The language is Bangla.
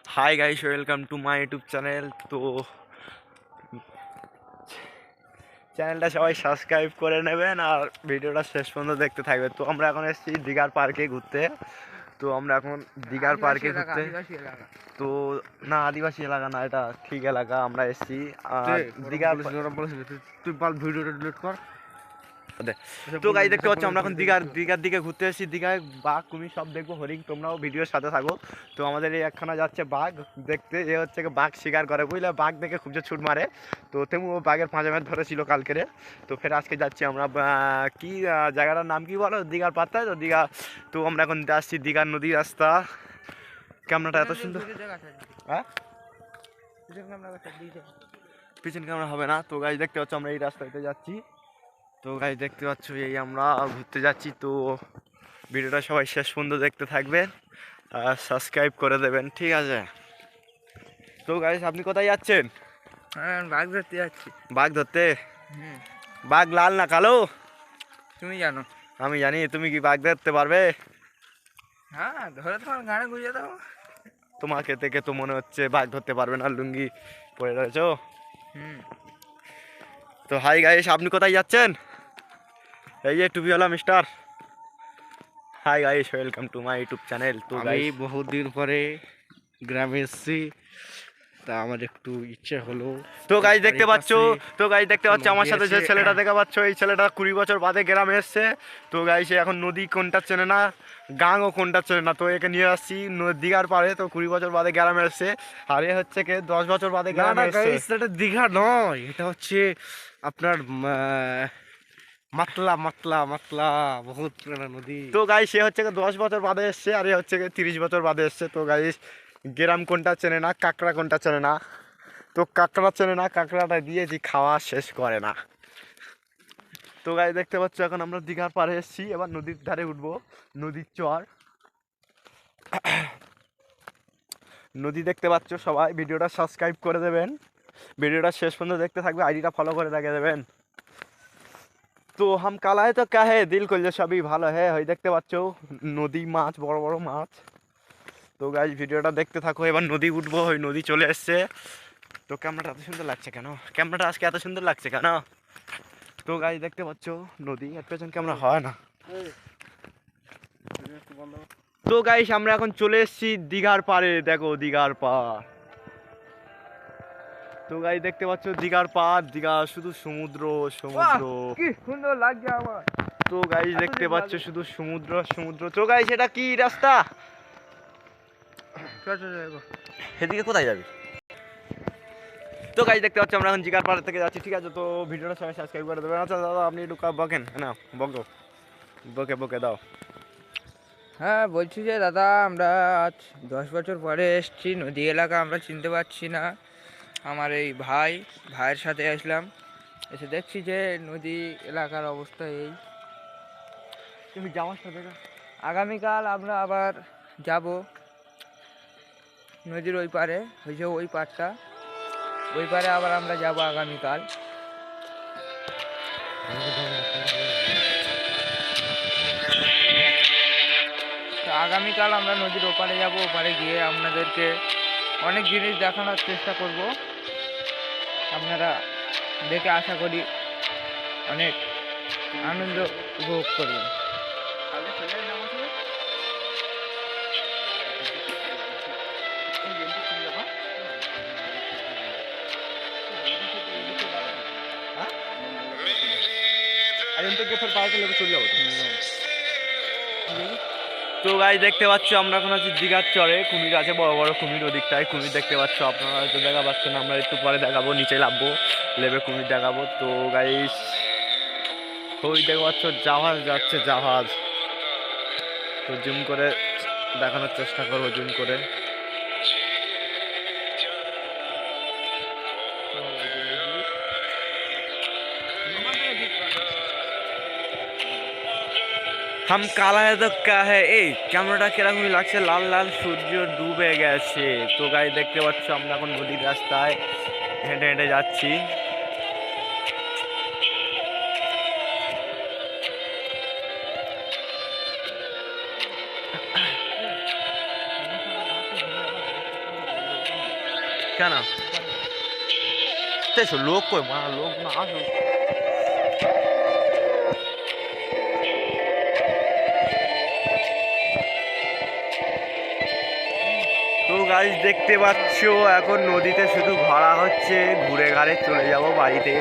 Hi guys, welcome to my YouTube channel. তো চ্যানেলটা সবাই সাবস্ক্রাইব করে নেবেন আর ভিডিওটা শেষ পর্যন্ত দেখতে থাকবেন। তো আমরা এখন এসেছি দীঘার পার্কে ঘুরতে। তো আমরা এখন দীঘার পার্কে ঘুরতে। তো না, আদিবাসী এলাকা না, এটা ঠিক এলাকা। আমরা এসেছি দীঘার। তুই ভিডিওটা ডিলিট কর। তো গাইস দেখতে পাচ্ছ আমরা এখন দীঘার দিকে ঘুরতে এসেছি। দীঘায় বাঘ কুমির সব দেখবো, হরিণ। তোমরাও ভিডিওর সাথে থাকো। তো আমাদের এই একখানা যাচ্ছে বাঘ দেখতে। এ হচ্ছে বাঘ শিকার করে, বুঝলে? বাঘ দেখে খুব যে ছুট মারে। তো তেমন ও বাঘের পাঁজা ম্যাচ ধরেছিল কালকেরে। তো ফের আজকে যাচ্ছি আমরা কি জায়গাটার নাম কি বলো? দীঘার পাত্তায় তো দীঘা। তো আমরা এখন যাচ্ছি দীঘার নদী রাস্তা। ক্যামেরাটা এত সুন্দর। হ্যাঁ, পিছন ক্যামেরা হবে না। তো গাইস দেখতে পাচ্ছ আমরা এই রাস্তাতে যাচ্ছি। তো গাইস দেখতে পাচ্ছ এই আমরা ঘুরতে যাচ্ছি। তো ভিডিওটা সবাই শেষ পর্যন্ত দেখতে থাকবেন আর সাবস্ক্রাইব করে দেবেন, ঠিক আছে? তো গাইস আপনি কোথায় যাচ্ছেন? বাঘ ধরতে যাচ্ছি। বাঘ ধরতে? বাঘ লাল না কালো? তুমি জানো। আমি জানি। তুমি কি বাঘ ধরতে পারবে? হ্যাঁ, ধরে তোমার গানে গুঁজে দাও। তোমাকে দেখে তো মনে হচ্ছে বাঘ ধরতে পারবে না, লুঙ্গি পরে রয়েছো। তো হাই গাইস, আপনি কোথায় যাচ্ছেন? এই যে টুপিওয়ালা mister. Hi guys, welcome to my YouTube channel. তো আমি গাইস বহুদিন পরে গ্রামে এসেছি, তা আমার একটু ইচ্ছে হলো। তো গাইস দেখতে পাচ্ছ আমার সাথে যে ছেলেটা দেখা পাচ্ছ, এই ছেলেটা 20 বছর বাদে গ্রামে এসছে। তো গাইস এখন নদী কোনটা চেনে না, গাঙও কোনটা চেনে না। তো একে নিয়ে আসছি দীঘার পাড়ে। তো 20 বছর বাদে গ্রামে এসছে। আর এ হচ্ছে কে 10 বছর বাদে গ্রামে এসছে। এটা দীঘা নয়, এটা হচ্ছে আপনার মাতলা মাতলা মাতলা, বহুত পুরানা নদী। তো গাইস সে হচ্ছে 10 বছর বাদে এসছে, আর এ হচ্ছে 30 বছর বাদে এসছে। তো গাইস গ্রাম কোনটা চেনে না, কাঁকড়া কোনটা চেনে না। তো কাঁকড়া চেনে না, কাঁকড়াটা দিয়েছি খাওয়া শেষ করে না। তো গাইস দেখতে পাচ্ছ এখন আমরা দীঘার পাড়ে এসেছি। এবার নদীর ধারে উঠবো, নদীর চর। নদী দেখতে পাচ্ছ সবাই। ভিডিওটা সাবস্ক্রাইব করে দেবেন, ভিডিওটা শেষ পর্যন্ত দেখতে থাকবে, আইডিটা ফলো করে রেখে দেবেন। তো হাম কালা है तो क्या है, দিল করলে সবই ভালো है। ওই দেখতে পাচ্ছ নদী, মাছ, বড় বড় মাছ। তো গাইস ভিডিওটা দেখতে থাকো। এবার নদী উঠবো, ওই নদী চলে এসছে। তো ক্যামেরাটা এত সুন্দর লাগছে কেন? ক্যামেরাটা আজকে এত সুন্দর লাগছে কেন? তো গাইস দেখতে পাচ্ছ নদী, এর পেছন ক্যামেরা হয় না। তো গাইস আমরা এখন চলে এসেছি দীঘার পাড়ে। দেখো দীঘার পাড়। তো গাইস দেখতে পাচ্ছ দীঘার পাড়, দীঘা শুধু সমুদ্র সমুদ্র। কি সুন্দর লাগছে আমার। তো গাইস দেখতে পাচ্ছ শুধু সমুদ্র সমুদ্র। তো গাইস এটা কি রাস্তা? সেদিকে কোথায় যাবি? তো গাইস দেখতে পাচ্ছ আমরা এখন দীঘার পাড় থেকে যাচ্ছি, ঠিক আছে? তো ভিডিওটা সবাই সাবস্ক্রাইব করে দেবেন। আচ্ছা দাদা আপনি একটু বকেন না, বকো, বকে বকে দাও। হ্যাঁ, বলছি যে দাদা, আমরা আজ 10 বছর পরে এসেছি নদী এলাকা, আমরা চিনতে পারছি না। আমার এই ভাইয়ের সাথে আসলাম, এসে দেখছি যে নদী এলাকার অবস্থা এই। তুমি যাওয়ার সাথে আগামীকাল আমরা আবার যাব নদীর ওই পারে, ওই যে ওই পাড়টা, ওই পারে আবার আমরা যাব আগামীকাল। তো আগামীকাল আমরা নদীর ওপারে যাব, ওপারে গিয়ে আপনাদেরকে অনেক জিনিস দেখানোর চেষ্টা করব। আপনারা দেখে আশা করি অনেক আনন্দ উপভোগ করবেন। তো গাইস দেখতে পাচ্ছ আমরা এখন আছি দীঘার চরে। কুমির আছে, বড় বড় কুমির ওদিকটায়। কুমির দেখতে পাচ্ছ, আপনারা হয়তো দেখা পাচ্ছেন, আমরা একটু পরে দেখাবো, নিচে নামবো, লেবে কুমির দেখাবো। তো গাইস ওই দেখতে পাচ্ছ জাহাজ যাচ্ছে, জাহাজ। তো জুম করে দেখানোর চেষ্টা করবো, জুম করে। হাম কালা है तो क्या है। এই ক্যামেরাটা কিরকমই লাগছে, লাল লাল, সূর্য ডুবে গেছে। তো গাইস দেখতে পাচ্ছ আমরা এখন নদীর রাস্তায় হেঁটে হেঁটে যাচ্ছি। কেন তেসো লোক কই মা লোক না আসো তো গাইস দেখতে পাচ্ছো এখন নদীতে শুধু ঘোরা হচ্ছে ঘুরে ঘাড়ে চলে যাব বাড়িতে